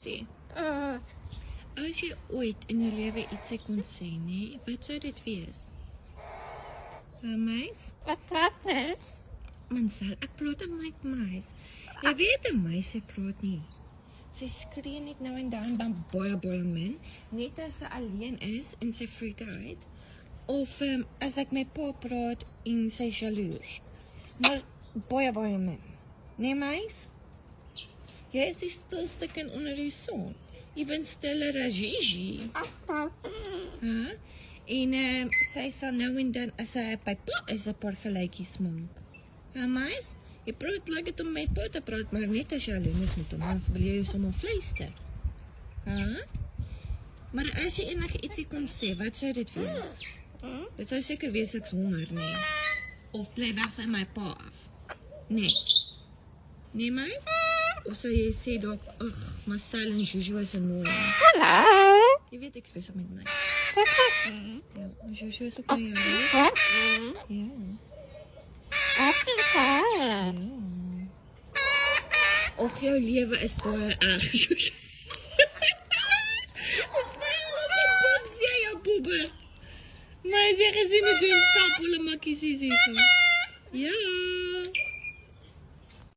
sê. As jy ooit in jou lewe ietsie kon sê, nee, wat sou dit wees? 'n Muis? Mansel, ek praat met muis. Jy weet 'n muis sy praat nie. Sy skree net nou en dan baie min, net as sy alleen is en sy freak uit. Of as ek met pa praat en sy jaloers. Maar baie min. Nee, muis? Jy is die stilste kind onder die son. Even stiller as Gigi. En sy sal nou en dan, as sy by pa is, 'n paar gelykies maak. Muis? Jy praat like dit om met pa te praat, maar net as jy alleen is met hom, dan wil jy sommer fluister. Maar as jy enige ietsie kon sê, wat sou dit wees? Dit sou seker wees ek's honger, nee. Of bly weg van my pa af. Nee. Nee, muis? Of sou jy sê dalk, ag, Marcel en Jojo is annoying. Hallo. Jy weet ek is besig met my. Ja, Jojo is ook by jou. Ja. Ja. Och, jou lewe is baie erg, Jojo. Wat sê jy op die pops, jy jou boeber? Maar as jy gesien het hoe stap hulle makkies is hier so. Ja.